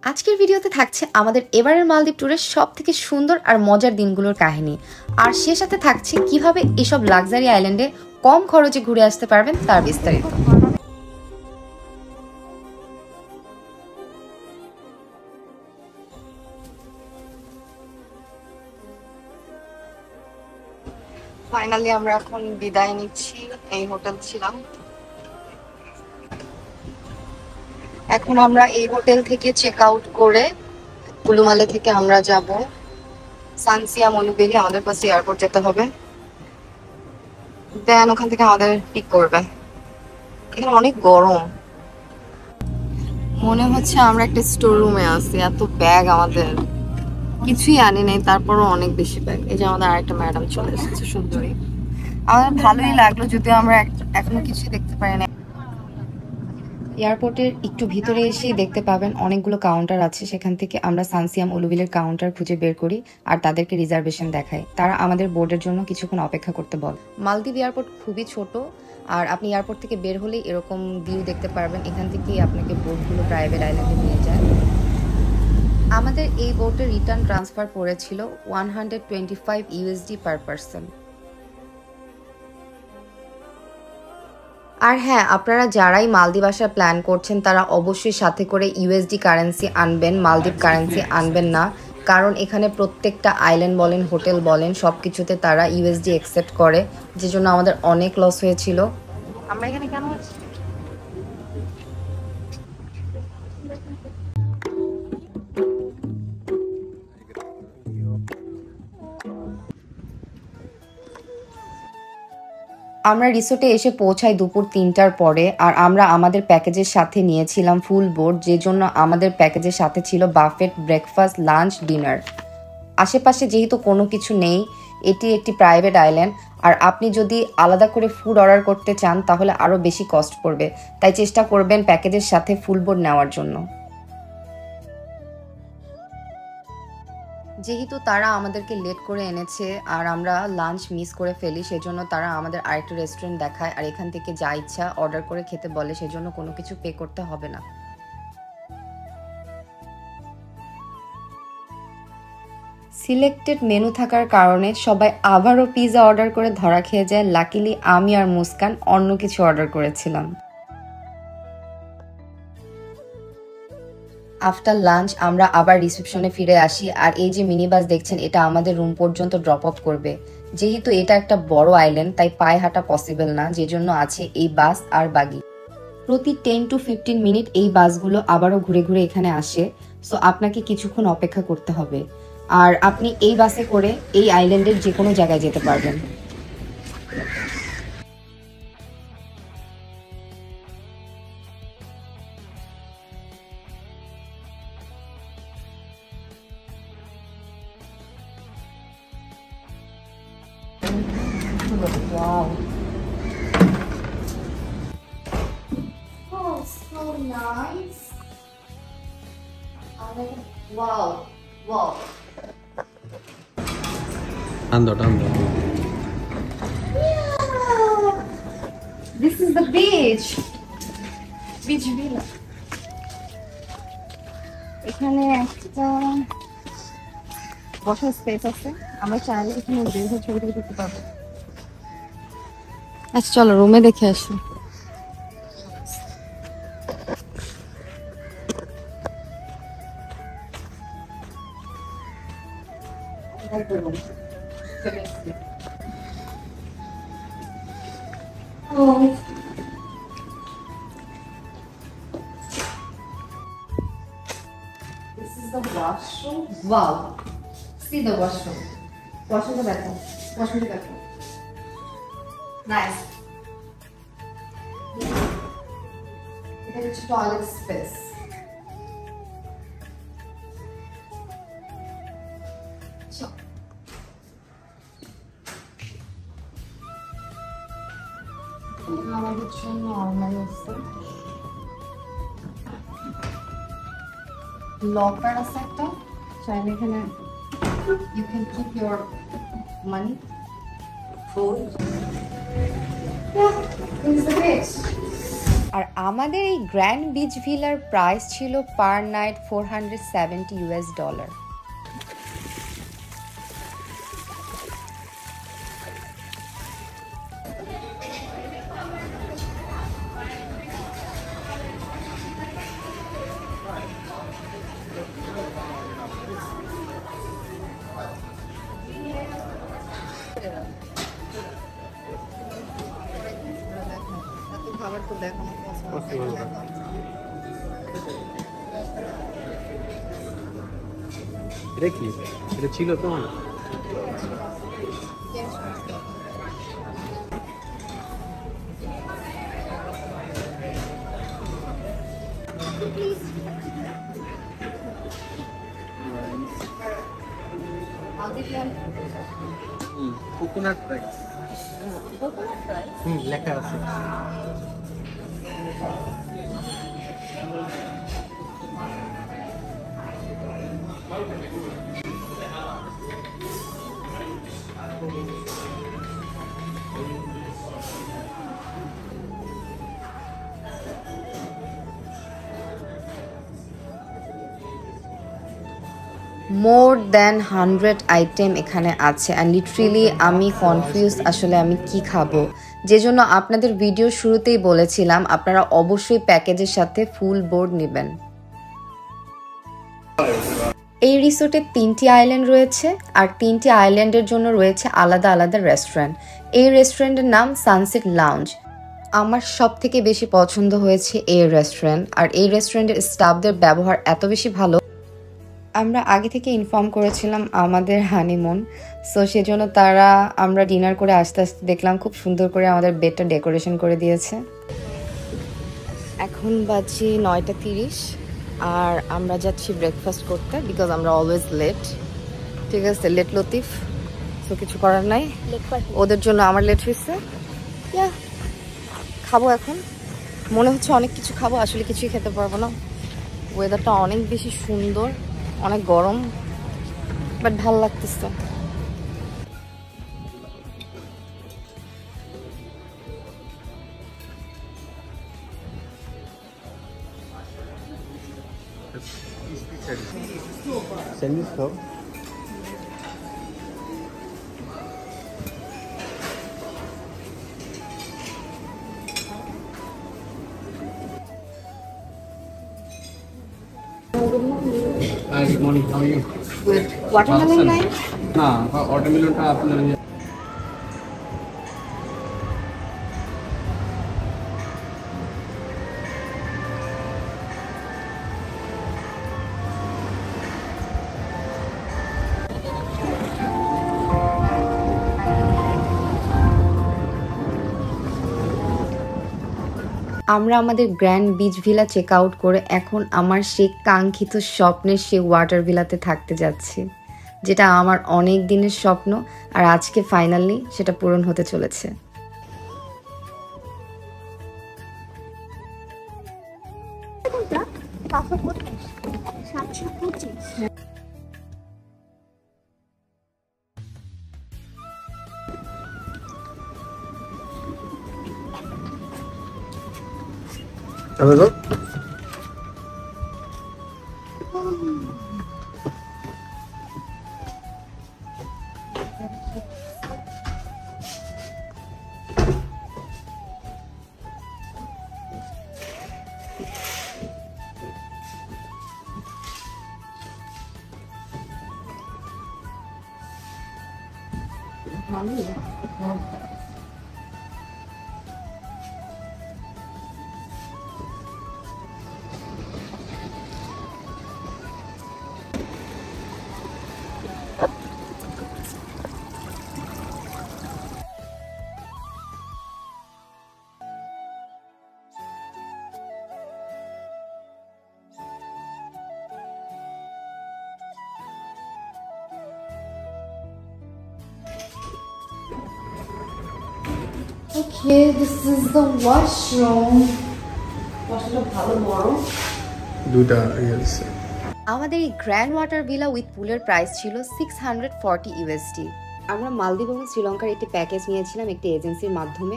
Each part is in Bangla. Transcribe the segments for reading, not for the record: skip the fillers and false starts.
আজকের ভিডিওতে থাকছে আমাদের এবারের মালদ্বীপ ট্যুরের সবথেকে সুন্দর আর মজার দিনগুলোর কাহিনী, আর সে সাথে থাকছে কিভাবে এসব লাক্সারি আইল্যান্ডে কম খরচে ঘুরে আসতে পারবেন তার বিস্তারিত। ফাইনালি আমরা এখন বিদায় নিচ্ছি। এই হোটেল ছিলাম, এখন আমরা এই হোটেল থেকে চেক আউট করে কুলুমালে থেকে আমরা যাব সানসিয়া মনুবেলি। আমাদের পাশে এয়ারপোর্ট যেতে হবে, দেন ওখান থেকে আমাদের পিক করবে। এখানে অনেক গরম, মনে হচ্ছে আমরা একটা স্টোর রুমে আছি। এত ব্যাগ, আমাদের কিছুই আনি নেই, তারপরও অনেক বেশি ব্যাগ। এই যে আমাদের আরেকটা ম্যাডাম চলে এসেছে, সুন্দরী। আমাদের ভালোই লাগলো, যদিও আমরা এখনো কিছুই দেখতে পারি না। এয়ারপোর্টের একটু ভিতরে এসেই দেখতে পাবেন অনেকগুলো কাউন্টার আছে, সেখান থেকে আমরা সানসিয়াম উলুবিলের কাউন্টার খুঁজে বের করি আর তাদেরকে রিজার্ভেশন দেখাই। তারা আমাদের বোর্ডের জন্য কিছুক্ষণ অপেক্ষা করতে বলে। মালদ্বীপ এয়ারপোর্ট খুবই ছোট, আর আপনি এয়ারপোর্ট থেকে বের হলেই এরকম ভিউ দেখতে পারবেন। এখান থেকেই আপনাকে বোর্ডগুলো প্রাইভেট আইল্যান্ডে নিয়ে যায়। আমাদের এই বোটে রিটার্ন ট্রান্সফার পড়েছিল 125 USD পার পারসন। আর হ্যাঁ, আপনারা যারাই মালদ্বীপ আসার প্ল্যান করছেন তারা অবশ্যই সাথে করে USD কারেন্সি আনবেন, মালদ্বীপ কারেন্সি আনবেন না। কারণ এখানে প্রত্যেকটা আইল্যান্ড বলেন, হোটেল বলেন, সব কিছুতে তারা USD অ্যাকসেপ্ট করে, যে জন্য আমাদের অনেক লস হয়েছিল। আমরা এখানে কেন আছি? আমরা রিসোর্টে এসে পৌঁছাই দুপুর 3টার পরে, আর আমরা আমাদের প্যাকেজের সাথে নিয়েছিলাম ফুল বোর্ড, যে জন্য আমাদের প্যাকেজের সাথে ছিল বাফেট, ব্রেকফাস্ট, লাঞ্চ, ডিনার। আশেপাশে যেহেতু কোনো কিছু নেই, এটি একটি প্রাইভেট আইল্যান্ড, আর আপনি যদি আলাদা করে ফুড অর্ডার করতে চান তাহলে আরও বেশি কস্ট পড়বে, তাই চেষ্টা করবেন প্যাকেজের সাথে ফুল বোর্ড নেওয়ার জন্য। যেহেতু তারা আমাদেরকে লেট করে এনেছে আর আমরা লাঞ্চ মিস করে ফেলি, সেজন্য তারা আমাদের আরেকটা রেস্টুরেন্ট দেখায় আর এখান থেকে যা ইচ্ছা অর্ডার করে খেতে বলে, সেজন্য কোনো কিছু পে করতে হবে না। সিলেক্টেড মেনু থাকার কারণে সবাই আবারও পিৎজা অর্ডার করে ধরা খেয়ে যায়। লাকিলি আমি আর মুস্কান অন্য কিছু অর্ডার করেছিলাম। আফটার লাঞ্চ আমরা আবার রিসেপশনে ফিরে আসি, আর এই যে মিনি বাস দেখছেন এটা আমাদের রুম পর্যন্ত ড্রপ অফ করবে। যেহেতু এটা একটা বড় আইল্যান্ড তাই পায়ে হাঁটা পসিবল না, যে জন্য আছে এই বাস আর বাগি। প্রতি 10 to 15 মিনিট এই বাসগুলো আবারও ঘুরে ঘুরে এখানে আসে, সো আপনাকে কিছুক্ষণ অপেক্ষা করতে হবে। আর আপনি এই বাসে করে এই আইল্যান্ডের যে কোনো জায়গায় যেতে পারবেন। Wow. Oh, so nice. Wow. Wow. Ando. Yeah. This is the beach. Beach villa. এখানে একটা বসার স্পেস আছে, আমরা চাইলে এখানে বের হয়ে ছবি তুলতে পারবো। আচ্ছা চলো রুমে দেখে আসি। This is the washroom. Wow. See the washroom. Washroom the bathroom. Washroom the bathroom. Nice. এটা হচ্ছে টয়লেট স্পেস। আমাদের জন্য আলমারি আছে, লকার আছে একটা, চাইলে এখানে you can keep your money, food. Yeah, this is the best. আর আমাদের এই গ্র্যান্ড বিচ ভিলার প্রাইস ছিল পার নাইট $470। খাবার তো দেখো এটা কি এটা ছিল তো কোকোনাট রাইস লেখা আছে মোর দ্যান 100 আইটেম এখানে আছে অ্যান্ড লিটারেলি আমি কনফিউজ আসলে আমি কি খাবো, যে জন্য আপনাদের ভিডিও শুরুতেই বলেছিলাম আপনারা অবশ্যই প্যাকেজের সাথে ফুল বোর্ড নেবেন। এই রিসোর্টে 3টি আইল্যান্ড রয়েছে আর 3টি আইল্যান্ডের জন্য রয়েছে আলাদা আলাদা রেস্টুরেন্ট। এই রেস্টুরেন্টের নাম সানসেট লাউঞ্জ। আমার সব থেকে বেশি পছন্দ হয়েছে এই রেস্টুরেন্ট, আর এই রেস্টুরেন্টের স্টাফদের ব্যবহার এত বেশি ভালো। আমরা আগে থেকে ইনফর্ম করেছিলাম আমাদের হানিমুন, সো সেজন্য আমরা ডিনার করে আস্তে আস্তে দেখলাম খুব সুন্দর করে আমাদের বেডটা ডেকোরেশন করে দিয়েছে। এখন বাজে 9:30 আর আমরা যাচ্ছি ব্রেকফাস্ট করতে, বিকজ আমরা অলওয়েজ লেট। ঠিক আছে, লেট লতিফ, তো কিছু করার নাই, ওদের জন্য আমার লেট হয়েছে। খাবো এখন, মনে হচ্ছে অনেক কিছু খাবো, আসলে কিছুই খেতে পারবো না। ওয়েদারটা অনেক বেশি সুন্দর, অনেক গরম, বাট ভাল লাগতেছে। স্যান্ডউইচ খাও Good morning. How are you? With watermelon line? না ওয়াটারমেলনটা আপনার আমরা আমাদের grand beach villa check out করে এখন আমার সেই কাঙ্ক্ষিত স্বপ্নের সেই ওয়াটার ভিলাতে থাকতে যাচ্ছি, যেটা আমার অনেক দিনের স্বপ্ন, আর আজকে ফাইনালি সেটা পূরণ হতে চলেছে। Okay, this is the washroom. Washroom ভালো বড়। দুটা রিলস। আমাদের এই গ্র্যান্ড ওয়াটার ভিলা উইথ পুলের প্রাইস ছিল $640 USD। আমরা মালদ্বীপ এবং শ্রীলঙ্কার একটি প্যাকেজ নিয়েছিলাম একটি এজেন্সির মাধ্যমে।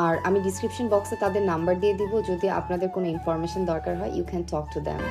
আর আমি ডিসক্রিপশন বক্সে তাদের নাম্বার দিয়ে দিব, যদি আপনাদের কোনো ইনফরমেশন দরকার হয় you can talk to them.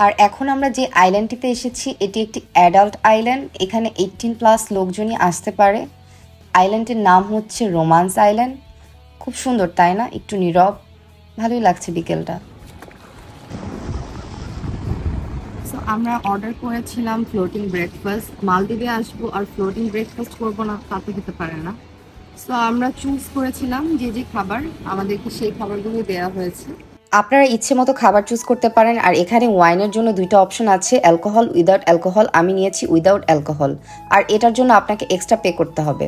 আর এখন আমরা যে আইল্যান্ডটিতে এসেছি এটি একটি অ্যাডাল্ট আইল্যান্ড, এখানে 18+ লোকজনই আসতে পারে। আইল্যান্ডের নাম হচ্ছে রোমান্স আইল্যান্ড। খুব সুন্দর তাই না, একটু নীরব, ভালোই লাগছে বিকেলটা। সো আমরা অর্ডার করেছিলাম ফ্লোটিং ব্রেকফাস্ট। মালদ্বীপে আসবো আর ফ্লোটিং ব্রেকফাস্ট করবো না তা তো খেতে পারে না। সো আমরা চুজ করেছিলাম যে খাবার, আমাদেরকে সেই খাবারগুলো দেওয়া হয়েছে। আপনারা ইচ্ছে মতো খাবার চুজ করতে পারেন। আর এখানে ওয়াইনের জন্য দুইটা অপশন আছে, অ্যালকোহল, উইদাউট অ্যালকোহল। আমি নিয়েছি উইদাউট অ্যালকোহল, আর এটার জন্য আপনাকে এক্সট্রা পে করতে হবে।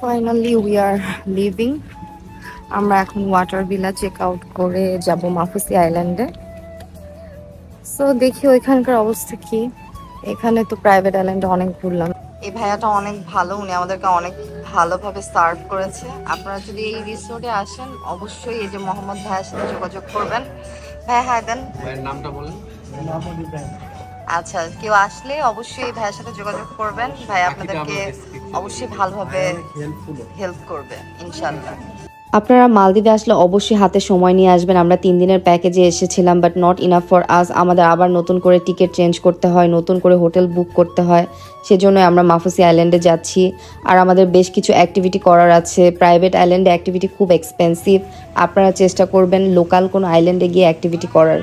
Finally we are living. আমরা এখন ওয়াটার ভিলা চেক আউট করে যাব মাফুসি আইল্যান্ডে। সো দেখি ওইখানকার অবস্থা কি। এখানে তো প্রাইভেট আইল্যান্ডে অনেক ঘুরলাম। এই ভাইয়াটা অনেক ভালো, উনি আমাদেরকে অনেক ভালোভাবে সার্ভ করেছে। আপনারা যদি এই রিসোর্টে আসেন অবশ্যই এই যে মোহাম্মদ ভাইয়ের সাথে যোগাযোগ করবেন। ভাই হাই দেন, ভাইয়ের নামটা বলেন। আচ্ছা, কেউ আসলে অবশ্যই এই ভাইয়ের সাথে যোগাযোগ করবেন। ভাই আপনাদেরকে অবশ্যই ভালোভাবে হেল্প করবে ইনশাআল্লাহ। আপনারা মালদ্বীপে আসলে অবশ্যই হাতে সময় নিয়ে আসবেন। আমরা 3 দিনের প্যাকেজে এসেছিলাম, but not enough for us. আমাদের আবার নতুন করে টিকিট চেঞ্জ করতে হয়, নতুন করে হোটেল বুক করতে হয়। সেজন্য আমরা মাফুসি আইল্যান্ডে যাচ্ছি। আর আমাদের বেশ কিছু অ্যাক্টিভিটি করার আছে। প্রাইভেট আইল্যান্ডে অ্যাক্টিভিটি খুব এক্সপেন্সিভ। আপনারা চেষ্টা করবেন লোকাল কোনো আইল্যান্ডে গিয়ে অ্যাক্টিভিটি করার।